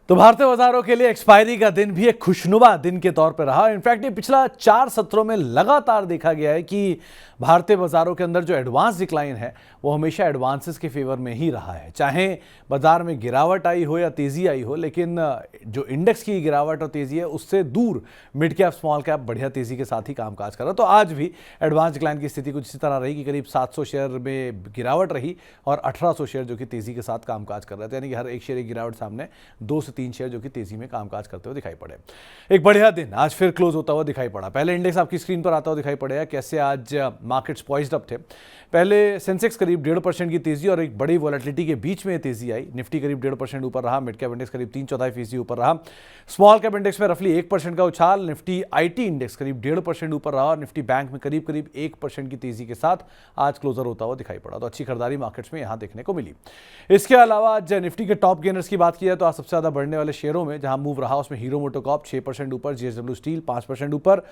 तो भारतीय बाजारों के लिए एक्सपायरी का दिन भी एक खुशनुमा दिन के तौर पर रहा। इनफैक्ट ये पिछला 4 सत्रों में लगातार देखा गया है कि भारतीय बाजारों के अंदर जो एडवांस डिक्लाइन है वो हमेशा एडवांसेस के फेवर में ही रहा है। चाहे बाजार में गिरावट आई हो या तेजी आई हो, लेकिन जो इंडेक्स की गिरावट और तेजी है उससे दूर मिड कैप स्मॉल कैप बढ़िया तेजी के साथ ही कामकाज कर रहा है। तो आज भी एडवांस डिक्लाइन की स्थिति कुछ इसी तरह रही कि करीब 700 शेयर में गिरावट रही और 1800 शेयर जो कि तेजी के साथ कामकाज कर रहे थे, यानी कि हर एक शेयर की गिरावट सामने 2 से 3 शेयर जो कि तेजी में कामकाज करते हुए दिखाई पड़े। एक बढ़िया दिन आज फिर क्लोज होता हुआ दिखाई पड़ा। पहले इंडेक्स आपकी स्क्रीन पर आता हुआ दिखाई पड़ेगा कैसे आज मार्केट्स पॉइज्ड अप थे। पहले सेंसेक्स करीब 1.5% की तेजी और एक बड़ी वॉलेटिलिटी के बीच में तेजी आई। निफ्टी करीब 1.5% ऊपर रहा, मिड कैप इंडेक्स करीब 3/4% ऊपर रहा। स्मॉल कैप इंडेक्स में रफली 1% का उछाल। निफ्टी आईटी इंडेक्स करीब 1.5% ऊपर रहा और निफ्टी बैंक में करीब 1% की तेजी के साथ आज क्लोजर होता हुआ दिखाई पड़ा। तो अच्छी खरीदारी मार्केट्स में यहां देखने को मिली। इसके अलावा आज निफ्टी के टॉप गेनर्स की बात की जाए तो आज सबसे ज्यादा बढ़ने वाले शेयरों में जहां मूव रहा उसमें हीरो मोटोकॉर्प 6% ऊपर, जेएसडब्ल्यू स्टील 5% ऊपर,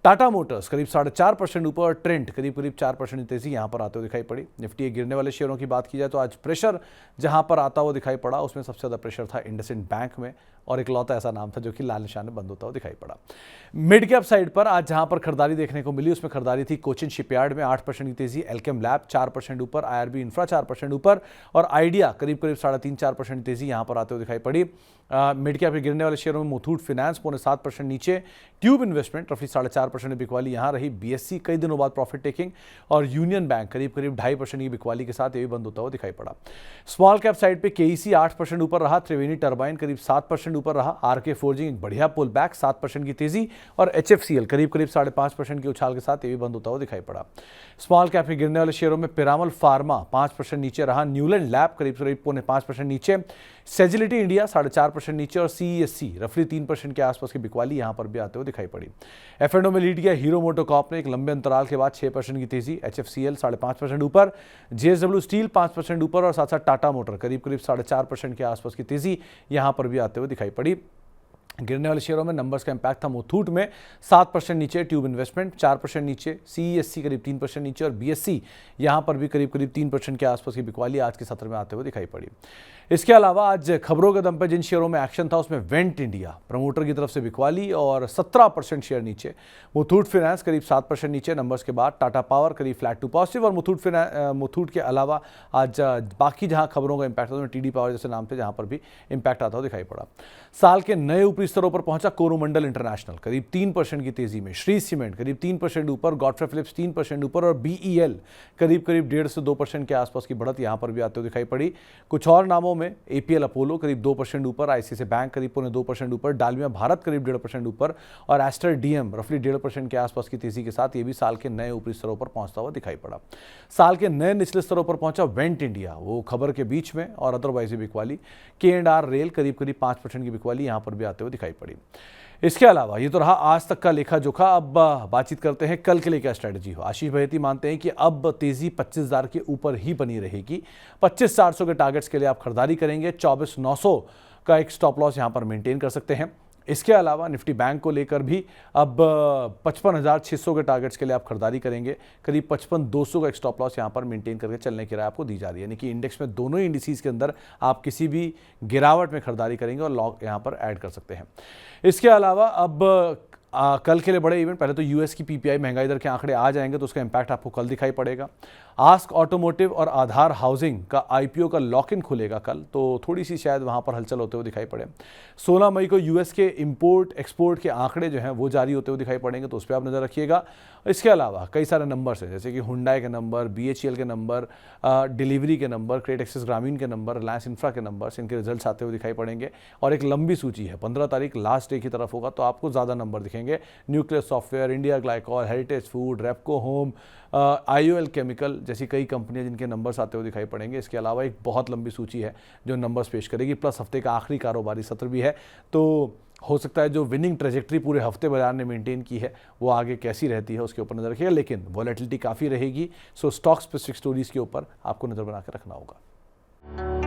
टाटा मोटर्स करीब 4.5% ऊपर और ट्रेंट करीब 4% तेजी यहां पर आते हुए दिखाई पड़ी। निफ्टी के गिरने वाले शेयरों की बात की जाए तो आज प्रेशर जहां पर आता हुआ दिखाई पड़ा उसमें सबसे ज्यादा प्रेशर था इंडसइंड बैंक में और एक लौता ऐसा नाम था जो कि लाल निशान में बंद होता हुआ दिखाई पड़ा। मिड कैप साइड पर आज जहां पर खरीदारी देखने को मिली उसमें खरीदारी थी कोचिन शिपयार्ड में 8% की तेजी, एल्केम लैब 4% ऊपर, आईआरबी इंफ्रा 4% ऊपर और आइडिया करीब 3.5-4% तेजी यहां पर आते हुए दिखाई पड़ी। मिड कैप के गिरने वाले शेयरों में मुथूट फाइनेंस 7% नीचे, ट्यूब इन्वेस्टमेंट रफली 4.5% बिकवाली यहां रही, बीएससी कई दिनों बाद प्रॉफिट टेकिंग और यूनियन बैंक करीब 2.5% की बिकवाली के साथ ये भी बंद होता हुआ दिखाई पड़ा। स्मॉल कैप साइड पे केईसी 8% ऊपर रहा, त्रिवेणी टर्बाइन करीब 7% ऊपर रहा, आरके फोर्जिंग एक बढ़िया पुल बैक 7% की तेजी और एचएफसीएल करीब 5.5% की उछाल के साथ ये भी बंद होता हुआ दिखाई पड़ा। स्मॉल कैप में गिरने वाले शेयरों में पिरामल फार्मा 5% नीचे रहा, न्यूलैंड लैब करीब 5.5% नीचे, सेजिलिटी इंडिया 4.5% नीचे और सीईएससी रफली 3% के आसपास की बिकवाली यहां पर भी आते हुए दिखाई पड़ी। एफएनओ में लीड किया हीरो मोटोकॉर्प ने एक लंबे अंतराल के बाद 6% की तेजी, एचएफसीएल 5.5% ऊपर, जेएसडब्ल्यू स्टील 5% ऊपर और साथ साथ टाटा मोटर करीब 4.5% के आसपास की तेजी यहां पर भी आते हुए दिखाई पड़ी। गिरने वाले शेयरों में नंबर्स का इंपैक्ट था मुथूट में 7% नीचे, ट्यूब इन्वेस्टमेंट 4% नीचे, सीईएससी करीब 3% नीचे और बीएससी यहां पर भी करीब 3% के आसपास की बिकवाली आज के सत्र में आते हुए दिखाई पड़ी। इसके अलावा आज खबरों के दम पर जिन शेयरों में एक्शन था उसमें वेंट इंडिया प्रमोटर की तरफ से बिकवाली और 17% शेयर नीचे, मुथूट फाइनेंस करीब 7% नीचे नंबर्स के बाद, टाटा पावर करीब फ्लैट टू पॉजिटिव और मुथूट के अलावा आज बाकी जहां खबरों का इंपैक्ट था उसमें टीडी पावर जैसे नाम थे जहां पर भी इंपैक्ट आता हुआ दिखाई पड़ा। साल के नए ऊपरी स्तरों पर पहुंचा कोरोमंडल इंटरनेशनल करीब 3% की तेजी में, श्री सीमेंट करीब 3% ऊपर, गॉडफ्रे फिलिप्स 3% ऊपर और बीईएल करीब 1.5 से 2% के आसपास की बढ़त यहां पर भी आते हुए दिखाई पड़ी। कुछ और नामों में एपीएल अपोलो करीब 2% ऊपर, आईसीआईसीआई बैंक करीब 2% ऊपर, डालमिया भारत करीब 1.5% ऊपर और एस्टर डीएम रफली 1.5% के आसपास की तेजी के साथ ये भी साल के नए ऊपरी स्तरों पर पहुंचता हुआ दिखाई पड़ा। साल के नए निचले स्तरों पर पहुंचा वेंट इंडिया, वो खबर के बीच में और अदरवाइज बिकवाली, के&आर रेल करीब 5% की बिकवाली यहां पर भी आते हुए दिखाई पड़ी। इसके अलावा ये तो रहा आज तक का लेखा जोखा। अब बातचीत करते हैं कल के लिए क्या स्ट्रेटजी हो। आशीष बहेती मानते हैं कि अब तेजी 25,000 के ऊपर ही बनी रहेगी। 25,400 के टारगेट्स के लिए आप खरीदारी करेंगे, 24,900 का एक स्टॉप लॉस यहां पर मेंटेन कर सकते हैं। इसके अलावा निफ्टी बैंक को लेकर भी अब 55,600 के टारगेट्स के लिए आप खरीदारी करेंगे, करीब 55,200 का एक स्टॉप लॉस यहां पर मेंटेन करके चलने की राय आपको दी जा रही है, यानी कि इंडेक्स में दोनों ही इंडिसेस के अंदर आप किसी भी गिरावट में खरीदारी करेंगे और लॉक यहां पर ऐड कर सकते हैं। इसके अलावा अब कल के लिए बड़े इवेंट, पहले तो यूएस की पीपीआई महंगाई दर के आंकड़े आ जाएंगे तो उसका इंपैक्ट आपको कल दिखाई पड़ेगा। आस्क ऑटोमोटिव और आधार हाउसिंग का आईपीओ का लॉक इन खुलेगा कल, तो थोड़ी सी शायद वहां पर हलचल होते हुए दिखाई पड़े। 16 मई को यूएस के इंपोर्ट एक्सपोर्ट के आंकड़े जो हैं वो जारी होते हुए दिखाई पड़ेंगे, तो उस पर आप नजर रखिएगा। इसके अलावा कई सारे नंबर्स हैं जैसे कि हुंडई के नंबर, बीएचईएल के नंबर, डिलीवरी के नंबर, क्रेडिट एक्सिस ग्रामीण के नंबर, रिलायंस इंफ्रा के नंबर्स, इनके रिजल्ट्स आते हुए दिखाई पड़ेंगे और एक लंबी सूची है। 15 तारीख लास्ट डे की तरफ होगा तो आपको ज़्यादा नंबर दिखेंगे। Nuclear software, India glycol, heritage food, Repco home, IOL chemical जैसी कई कंपनियां जिनके नंबर्स आते हुए दिखाई पड़ेंगे। इसके अलावा एक बहुत लंबी सूची है जो नंबर्स पेश करेगी, प्लस हफ्ते का आखिरी कारोबारी सत्र भी है, तो हो सकता है जो विनिंग ट्रेजेक्ट्री पूरे हफ्ते बाजार ने मेंटेन की है वो आगे कैसी रहती है उसके ऊपर नजर रखिएगा, लेकिन वॉलेटिलिटी काफ़ी रहेगी, सो स्टॉक स्पेसिफिक स्टोरीज के ऊपर आपको नज़र बना के रखना होगा।